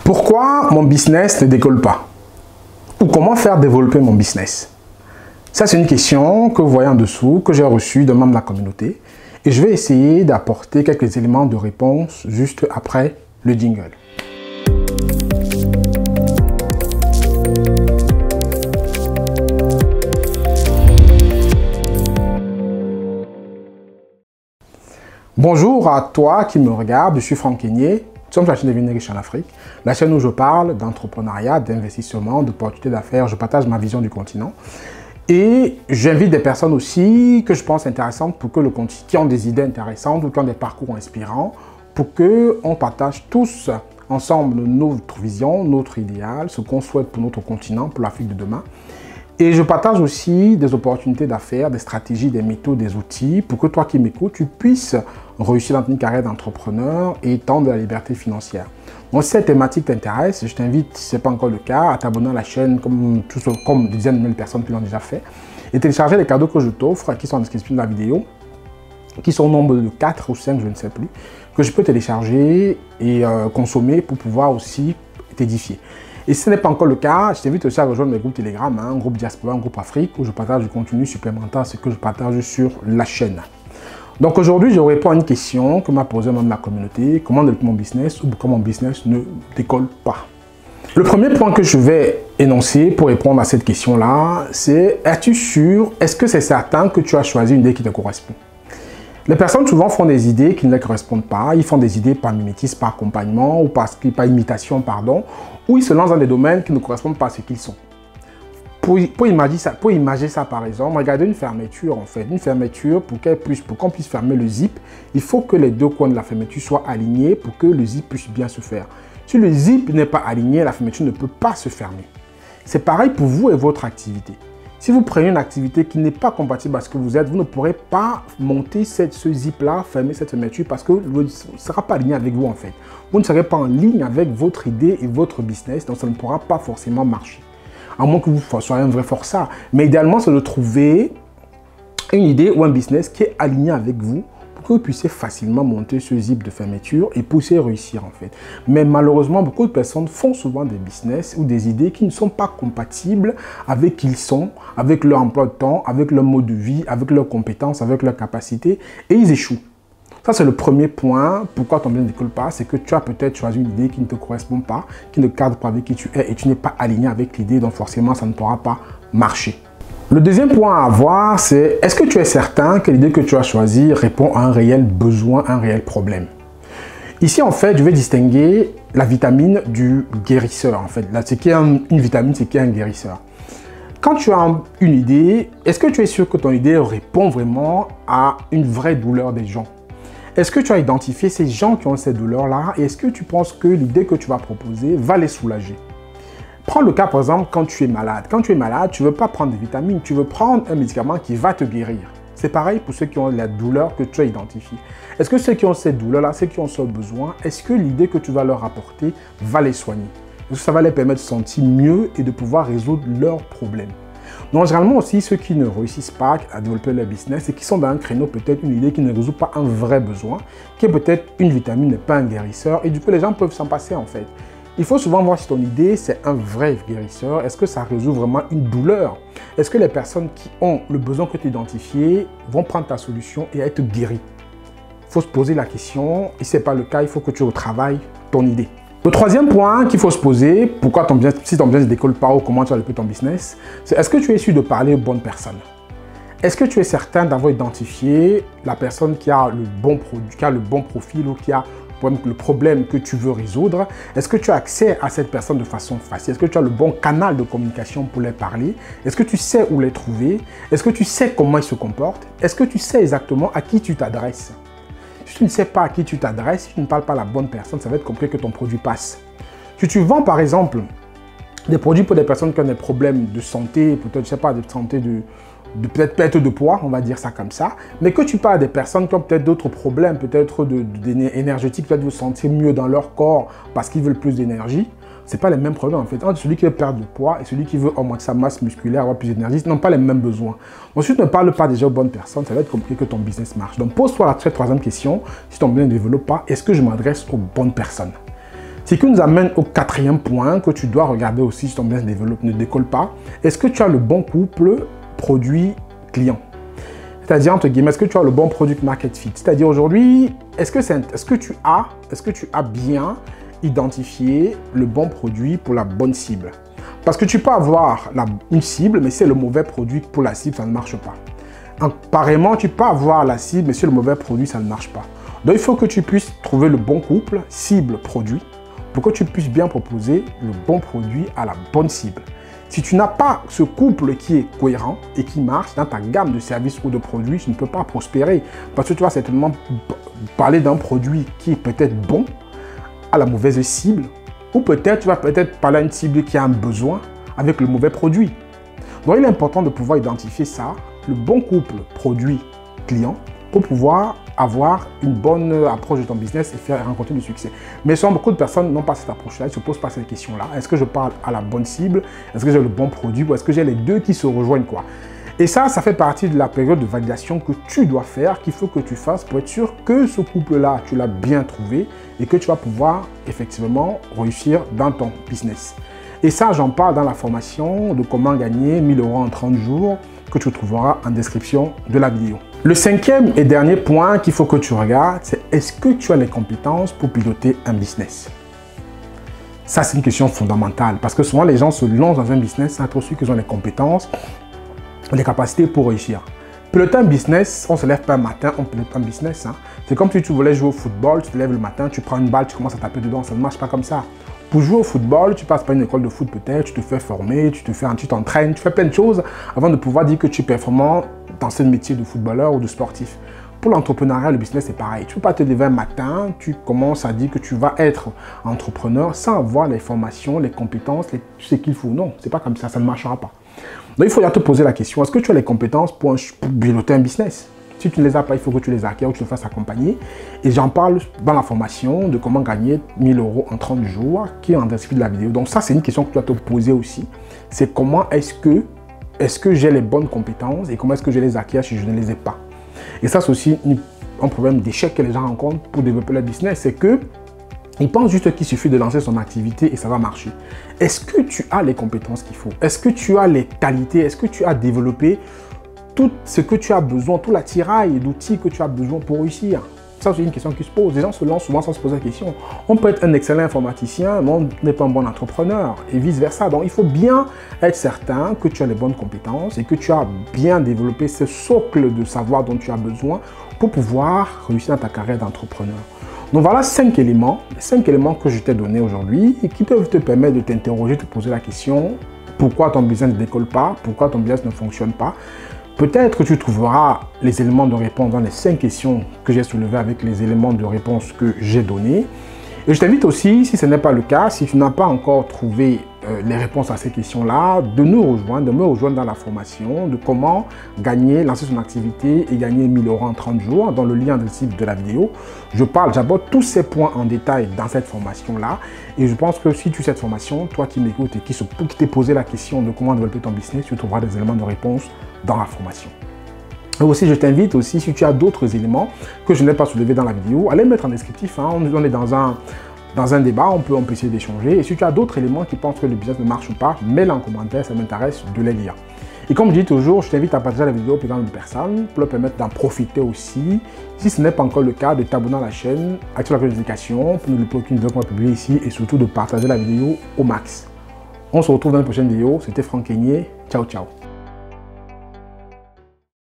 Pourquoi mon business ne décolle pas? Ou comment faire développer mon business? Ça, c'est une question que vous voyez en dessous, que j'ai reçue de membres de la communauté. Et je vais essayer d'apporter quelques éléments de réponse juste après le jingle. Bonjour à toi qui me regarde, je suis Franck Kenyé. Nous sommes sur la chaîne Devenir riche en Afrique, la chaîne où je parle d'entrepreneuriat, d'investissement, d'opportunités d'affaires. Je partage ma vision du continent. Et j'invite des personnes aussi que je pense intéressantes pour que qui ont des idées intéressantes ou qui ont des parcours inspirants pour qu'on partage tous ensemble notre vision, notre idéal, ce qu'on souhaite pour notre continent, pour l'Afrique de demain. Et je partage aussi des opportunités d'affaires, des stratégies, des méthodes, des outils pour que toi qui m'écoutes, tu puisses réussir dans une carrière d'entrepreneur et tendre à la liberté financière. Donc, si cette thématique t'intéresse, je t'invite, si ce n'est pas encore le cas, à t'abonner à la chaîne comme des dizaines de milliers de personnes qui l'ont déjà fait et télécharger les cadeaux que je t'offre qui sont en description de la vidéo, qui sont au nombre de 4 ou 5, je ne sais plus, que je peux télécharger et consommer pour pouvoir aussi t'édifier. Et si ce n'est pas encore le cas, je t'invite aussi à rejoindre mes groupes Telegram, un groupe Diaspora, un groupe Afrique, où je partage du contenu supplémentaire à ce que je partage sur la chaîne. Donc aujourd'hui, je réponds à une question que m'a posée un membre de la communauté, comment développer mon business ou pourquoi mon business ne décolle pas. Le premier point que je vais énoncer pour répondre à cette question-là, c'est es-tu sûr, est-ce que c'est certain que tu as choisi une idée qui te correspond? Les personnes souvent font des idées qui ne leur correspondent pas, ils font des idées par mimétisme, par accompagnement ou par imitation, pardon, ou ils se lancent dans des domaines qui ne correspondent pas à ce qu'ils sont. Pour imaginer ça par exemple, regardez une fermeture en fait. Une fermeture, pour qu'on puisse fermer le zip, il faut que les deux coins de la fermeture soient alignés pour que le zip puisse bien se faire. Si le zip n'est pas aligné, la fermeture ne peut pas se fermer. C'est pareil pour vous et votre activité. Si vous prenez une activité qui n'est pas compatible à ce que vous êtes, vous ne pourrez pas monter ce zip-là, fermer cette fermeture parce que ne sera pas aligné avec vous en fait. Vous ne serez pas en ligne avec votre idée et votre business, donc ça ne pourra pas forcément marcher. À moins que vous soyez un vrai forçat. Mais idéalement, c'est de trouver une idée ou un business qui est aligné avec vous pour que vous puissiez facilement monter ce zip de fermeture et pousser réussir en fait. Mais malheureusement, beaucoup de personnes font souvent des business ou des idées qui ne sont pas compatibles avec qui ils sont, avec leur emploi de temps, avec leur mode de vie, avec leurs compétences, avec leurs capacités et ils échouent. Ça, c'est le premier point. Pourquoi ton business ne décolle pas? C'est que tu as peut-être choisi une idée qui ne te correspond pas, qui ne cadre pas avec qui tu es et tu n'es pas aligné avec l'idée, donc forcément, ça ne pourra pas marcher. Le deuxième point à avoir, c'est est-ce que tu es certain que l'idée que tu as choisie répond à un réel besoin, un réel problème? Ici, en fait, je vais distinguer la vitamine du guérisseur. En fait, là, c'est qu'il y a une vitamine, c'est qu'il y a un guérisseur. Quand tu as une idée, est-ce que tu es sûr que ton idée répond vraiment à une vraie douleur des gens? Est-ce que tu as identifié ces gens qui ont cette douleur-là et est-ce que tu penses que l'idée que tu vas proposer va les soulager? Prends le cas par exemple quand tu es malade. Quand tu es malade, tu ne veux pas prendre des vitamines, tu veux prendre un médicament qui va te guérir. C'est pareil pour ceux qui ont la douleur que tu as identifiée. Est-ce que ceux qui ont cette douleur-là, ceux qui ont ce besoin, est-ce que l'idée que tu vas leur apporter va les soigner? Est-ce que ça va les permettre de se sentir mieux et de pouvoir résoudre leurs problèmes? Donc, généralement aussi, ceux qui ne réussissent pas à développer leur business et qui sont dans un créneau, peut-être une idée qui ne résout pas un vrai besoin, qui est peut-être une vitamine, n'est pas un guérisseur, et du coup, les gens peuvent s'en passer en fait. Il faut souvent voir si ton idée, c'est un vrai guérisseur. Est-ce que ça résout vraiment une douleur? Est-ce que les personnes qui ont le besoin que tu as identifié vont prendre ta solution et être guéries? Il faut se poser la question, et si ce n'est pas le cas, il faut que tu retravailles ton idée. Le troisième point qu'il faut se poser, pourquoi si ton business ne décolle pas ou comment tu as développé ton business, c'est est-ce que tu es sûr de parler aux bonnes personnes? Est-ce que tu es certain d'avoir identifié la personne qui a le bon produit, qui a le bon profil ou qui a le problème que tu veux résoudre? Est-ce que tu as accès à cette personne de façon facile? Est-ce que tu as le bon canal de communication pour les parler? Est-ce que tu sais où les trouver? Est-ce que tu sais comment ils se comportent? Est-ce que tu sais exactement à qui tu t'adresses? Si tu ne sais pas à qui tu t'adresses, si tu ne parles pas à la bonne personne, ça va être compliqué que ton produit passe. Si tu vends par exemple des produits pour des personnes qui ont des problèmes de santé, peut-être, je sais pas, de santé de peut-être perte de poids, on va dire ça comme ça, mais que tu parles à des personnes qui ont peut-être d'autres problèmes, peut-être énergétiques, peut-être veulent se sentir mieux dans leur corps parce qu'ils veulent plus d'énergie, ce n'est pas les mêmes problèmes en fait. Entre celui qui veut perdre du poids et celui qui veut augmenter sa masse musculaire, avoir plus d'énergie, ils n'ont pas les mêmes besoins. Donc si tu ne parles pas déjà aux bonnes personnes, ça va être compliqué que ton business marche. Donc pose-toi la troisième question, si ton business ne développe pas, est-ce que je m'adresse aux bonnes personnes? Ce qui nous amène au quatrième point que tu dois regarder aussi si ton business ne décolle pas. Est-ce que tu as le bon couple produit-client? C'est-à-dire, entre guillemets, est-ce que tu as le bon product market fit? C'est-à-dire aujourd'hui, est-ce que tu as bien identifié le bon produit pour la bonne cible? Parce que tu peux avoir une cible, mais si c'est le mauvais produit pour la cible, ça ne marche pas. Pareillement, tu peux avoir la cible, mais si le mauvais produit, ça ne marche pas. Donc, il faut que tu puisses trouver le bon couple cible-produit pour que tu puisses bien proposer le bon produit à la bonne cible. Si tu n'as pas ce couple qui est cohérent et qui marche dans ta gamme de services ou de produits, tu ne peux pas prospérer. Parce que tu vas certainement parler d'un produit qui est peut-être bon à la mauvaise cible, ou peut-être tu vas parler à une cible qui a un besoin avec le mauvais produit. Donc, il est important de pouvoir identifier ça, le bon couple produit-client, pour pouvoir avoir une bonne approche de ton business et faire rencontrer du succès. Mais souvent, beaucoup de personnes n'ont pas cette approche-là, ils ne se posent pas cette question-là. Est-ce que je parle à la bonne cible? Est-ce que j'ai le bon produit? Ou est-ce que j'ai les deux qui se rejoignent, quoi? Et ça fait partie de la période de validation que tu dois faire, qu'il faut que tu fasses pour être sûr que ce couple-là, tu l'as bien trouvé et que tu vas pouvoir effectivement réussir dans ton business. Et ça, j'en parle dans la formation de comment gagner 1 000 € en 30 jours que tu trouveras en description de la vidéo. Le cinquième et dernier point qu'il faut que tu regardes, c'est est-ce que tu as les compétences pour piloter un business? Ça, c'est une question fondamentale parce que souvent, les gens se lancent dans un business sans être sûr qu'ils ont les compétences, les capacités pour réussir. Piloter un business, on ne se lève pas un matin, on pilote un business. Hein. C'est comme si tu voulais jouer au football, tu te lèves le matin, tu prends une balle, tu commences à taper dedans, ça ne marche pas comme ça. Pour jouer au football, tu passes par une école de foot peut-être, tu te fais former, tu t'entraînes, tu fais plein de choses avant de pouvoir dire que tu es performant dans ce métier de footballeur ou de sportif. Pour l'entrepreneuriat, le business, c'est pareil. Tu ne peux pas te lever un matin, tu commences à dire que tu vas être entrepreneur sans avoir les formations, les compétences, ce qu'il faut. Non, c'est pas comme ça, ça ne marchera pas. Donc, il faut te poser la question, est-ce que tu as les compétences pour piloter un business? Si tu ne les as pas, il faut que tu les acquières ou que tu te fasses accompagner. Et j'en parle dans la formation de comment gagner 1 000 € en 30 jours, qui est en description de la vidéo. Donc ça, c'est une question que tu dois te poser aussi. C'est comment est-ce que j'ai les bonnes compétences et comment est-ce que je les acquiers si je ne les ai pas. Et ça, c'est aussi un problème d'échec que les gens rencontrent pour développer leur business. C'est que ils pensent juste qu'il suffit de lancer son activité et ça va marcher. Est-ce que tu as les compétences qu'il faut? Est-ce que tu as les qualités? Est-ce que tu as développé tout ce que tu as besoin, tout l'attirail d'outils que tu as besoin pour réussir? Ça, c'est une question qui se pose. Les gens se lancent souvent sans se poser la question. On peut être un excellent informaticien, mais on n'est pas un bon entrepreneur et vice-versa. Donc, il faut bien être certain que tu as les bonnes compétences et que tu as bien développé ce socle de savoir dont tu as besoin pour pouvoir réussir dans ta carrière d'entrepreneur. Donc, voilà 5 éléments, les 5 éléments que je t'ai donnés aujourd'hui et qui peuvent te permettre de t'interroger, de te poser la question pourquoi ton business ne décolle pas, pourquoi ton business ne fonctionne pas. Peut-être que tu trouveras les éléments de réponse dans les 5 questions que j'ai soulevées avec les éléments de réponse que j'ai donnés. Et je t'invite aussi, si ce n'est pas le cas, si tu n'as pas encore trouvé les réponses à ces questions-là, de me rejoindre dans la formation de comment lancer son activité et gagner 1 000 € en 30 jours dans le lien de description de la vidéo. J'aborde tous ces points en détail dans cette formation-là. Et je pense que si tu fais cette formation, toi qui m'écoutes et qui t'es posé la question de comment développer ton business, tu trouveras des éléments de réponse dans la formation. Et aussi, je t'invite aussi, si tu as d'autres éléments que je n'ai pas soulevés dans la vidéo, à les mettre en descriptif. Hein. On est dans un débat, on peut essayer d'échanger. Et si tu as d'autres éléments qui pensent que le business ne marche pas, mets-les en commentaire, ça m'intéresse de les lire. Et comme je dis toujours, je t'invite à partager la vidéo au plus grand nombre de personnes pour leur permettre d'en profiter aussi. Si ce n'est pas encore le cas, de t'abonner à la chaîne, activer la cloche de notification pour ne louper aucune vidéo qu'on va publier ici et surtout de partager la vidéo au max. On se retrouve dans une prochaine vidéo. C'était Franck Kenyé. Ciao, ciao.